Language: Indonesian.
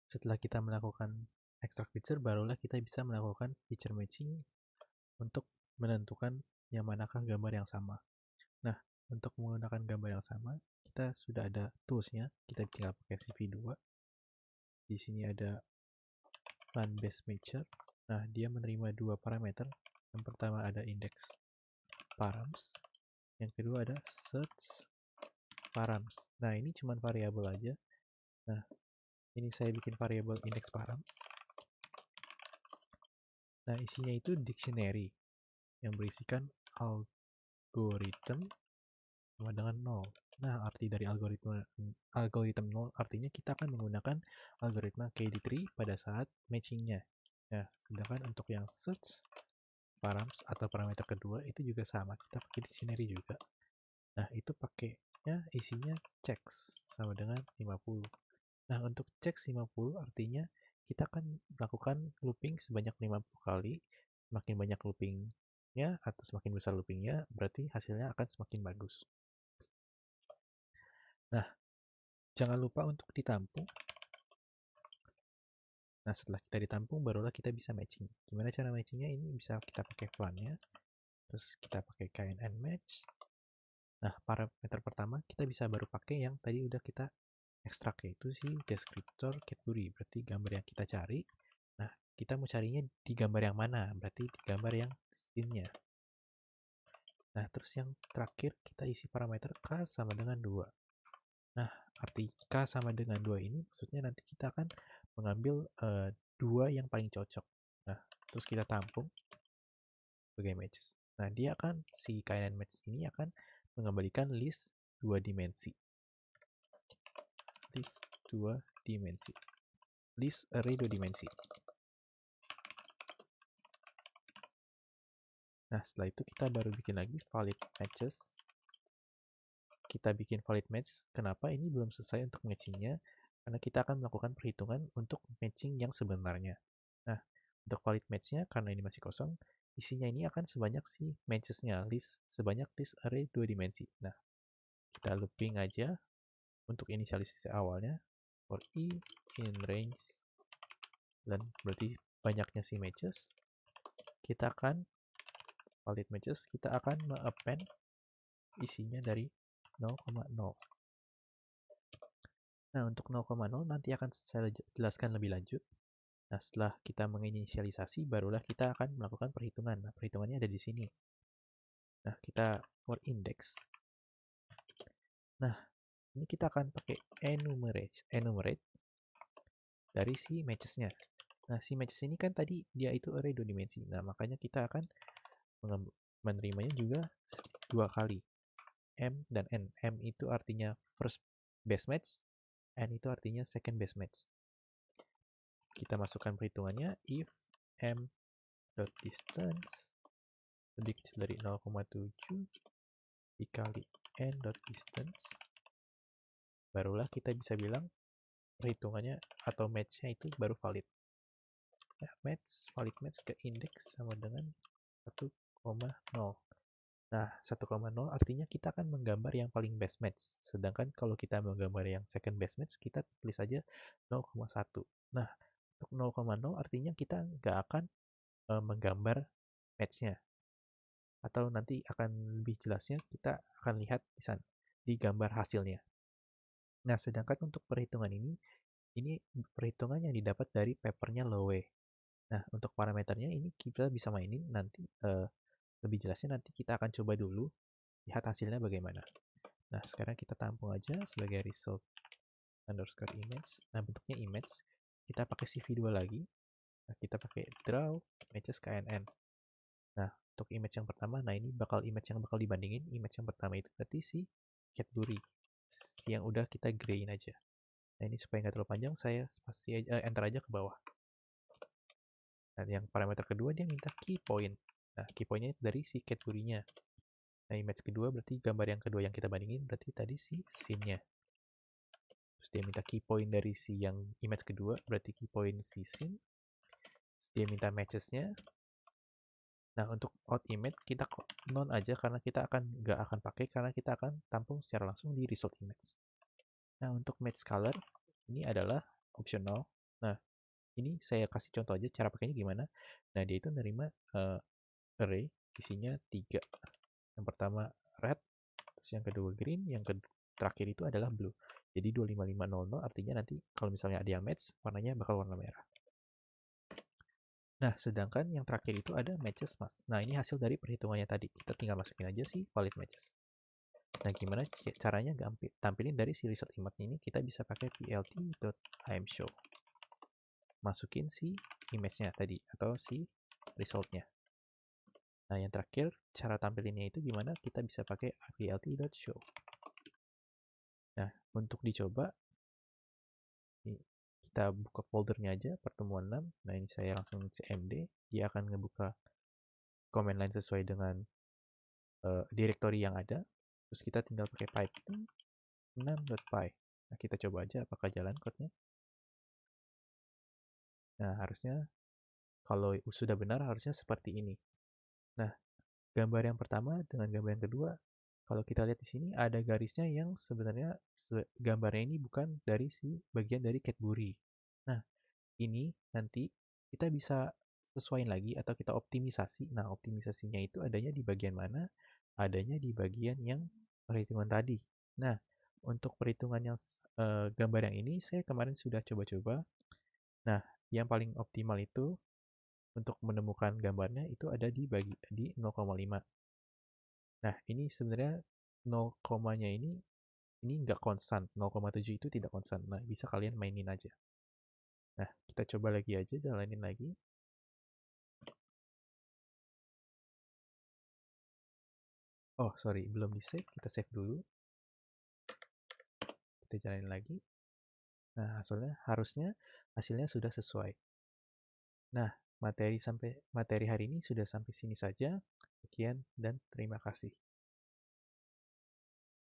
Setelah kita melakukan extract picture, barulah kita bisa melakukan picture matching untuk menentukan yang manakah gambar yang sama. Nah, untuk menggunakan gambar yang sama, kita sudah ada toolsnya. Kita tinggal pakai CV2. Di sini ada Plan Base Matcher. Nah, dia menerima dua parameter. Yang pertama ada index params. Yang kedua ada search params. Nah, ini cuma variabel aja. Nah, ini saya bikin variabel index params. Nah, isinya itu dictionary yang berisikan algoritma sama dengan 0. Nah, arti dari algoritma 0 artinya kita akan menggunakan algoritma KD3 pada saat matchingnya. Nah, sedangkan untuk yang search params atau parameter kedua itu juga sama, kita pakai dictionary juga. Nah, itu pakainya isinya checks sama dengan 50. Nah, untuk checks 50 artinya kita akan melakukan looping sebanyak 50 kali. Semakin banyak loopingnya atau semakin besar loopingnya, berarti hasilnya akan semakin bagus. Nah, jangan lupa untuk ditampung. Nah, setelah kita ditampung, barulah kita bisa matching. Gimana cara matchingnya? Ini bisa kita pakai plan-nya. Terus kita pakai KNN match. Nah, parameter pertama kita bisa baru pakai yang tadi udah kita ekstrak, yaitu si descriptor category. Berarti gambar yang kita cari. Nah, kita mau carinya di gambar yang mana? Berarti di gambar yang scene-nya. Nah, terus yang terakhir kita isi parameter K sama dengan 2. Nah, arti K sama dengan 2 ini maksudnya nanti kita akan mengambil 2 yang paling cocok. Nah, terus kita tampung sebagai matches. Nah, dia akan, si KNN match ini akan mengembalikan list 2 dimensi. List 2 dimensi. List array 2 dimensi. Nah, setelah itu kita baru bikin lagi valid matches. Kita bikin valid match. Kenapa ini belum selesai untuk matchingnya? Karena kita akan melakukan perhitungan untuk matching yang sebenarnya. Nah, untuk valid match-nya, karena ini masih kosong, isinya ini akan sebanyak si matches-nya, sebanyak list array 2 dimensi. Nah, kita looping aja untuk inisialisasi awalnya, for i in range, dan berarti banyaknya si matches. Kita akan valid matches, kita akan me-append isinya dari 0,0. Nah, untuk 0,0 nanti akan saya jelaskan lebih lanjut. Nah, setelah kita menginisialisasi, barulah kita akan melakukan perhitungan. Nah, perhitungannya ada di sini. Nah, kita for index. Nah, ini kita akan pakai enumerate dari si matches-nya. Nah, si matches ini kan tadi dia itu array 2 dimensi. Nah, makanya kita akan menerimanya juga 2 kali. M dan N. M itu artinya first best match, N itu artinya second best match. Kita masukkan perhitungannya if m.distance lebih kecil dari 0,7 dikali n.distance, barulah kita bisa bilang perhitungannya atau match-nya itu baru valid. Nah, valid match ke index sama dengan 1,0. Nah, 1,0 artinya kita akan menggambar yang paling best match. Sedangkan kalau kita menggambar yang second best match, kita tulis saja 0,1. Nah, untuk 0,0 artinya kita nggak akan menggambar match-nya. Atau nanti akan lebih jelasnya kita akan lihat di sana, di gambar hasilnya. Nah, sedangkan untuk perhitungan ini perhitungan yang didapat dari papernya Lowe. Nah, untuk parameternya ini kita bisa mainin nanti, lebih jelasnya nanti kita akan coba dulu, lihat hasilnya bagaimana. Nah, sekarang kita tampung aja sebagai result underscore image. Nah, bentuknya image. Kita pakai CV2 lagi. Nah, kita pakai draw matches KNN. Nah, untuk image yang pertama, nah ini image yang bakal dibandingin. Image yang pertama itu berarti si category yang udah kita grayin aja. Nah, ini supaya nggak terlalu panjang, saya spasi enter aja ke bawah. Nah, yang parameter kedua dia minta key point. Nah, key point-nya dari si category-nya. Nah, image kedua berarti gambar yang kedua yang kita bandingin berarti tadi si scene-nya. Terus dia minta key point dari si yang image kedua berarti key point si scene. Terus dia minta matches-nya. Nah, untuk out image kita non aja karena kita nggak akan pakai karena kita akan tampung secara langsung di result image. Nah, untuk match color ini adalah optional. Nah, ini saya kasih contoh aja cara pakainya gimana. Nah, dia itu nerima array isinya 3. Yang pertama red, terus yang kedua green, yang terakhir itu adalah blue. Jadi 25500 artinya nanti kalau misalnya ada yang match, warnanya bakal warna merah. Nah, sedangkan yang terakhir itu ada matches mas. Nah, ini hasil dari perhitungannya tadi. Kita tinggal masukin aja sih valid matches. Nah, gimana caranya tampilin dari si result image ini? Kita bisa pakai plt.imshow. Masukin si image-nya tadi, atau si result-nya. Nah, yang terakhir, cara tampilinnya itu gimana? Kita bisa pakai plt.show. Nah, untuk dicoba, kita buka foldernya aja, pertemuan 6. Nah, ini saya langsung cmd. Dia akan ngebuka command line sesuai dengan directory yang ada. Terus kita tinggal pakai python 6.py. Nah, kita coba aja apakah jalan code-nya. Nah, harusnya kalau sudah benar harusnya seperti ini. Nah, gambar yang pertama dengan gambar yang kedua, kalau kita lihat di sini ada garisnya yang sebenarnya gambarnya ini bukan dari si bagian dari Cadbury. Nah, ini nanti kita bisa sesuaiin lagi atau kita optimisasi. Nah, optimisasinya itu adanya di bagian mana? Adanya di bagian yang perhitungan tadi. Nah, untuk perhitungan yang gambar yang ini saya kemarin sudah coba-coba. Nah, yang paling optimal itu untuk menemukan gambarnya itu ada di 0,5. Nah, ini sebenarnya 0, nya ini nggak konstan. 0,7 itu tidak konstan. Nah, bisa kalian mainin aja. Nah, kita coba lagi aja, jalanin lagi. Oh, sorry, belum di save. Kita save dulu. Kita jalanin lagi. Nah, harusnya hasilnya sudah sesuai. Nah, materi hari ini sudah sampai sini saja. Sekian dan terima kasih.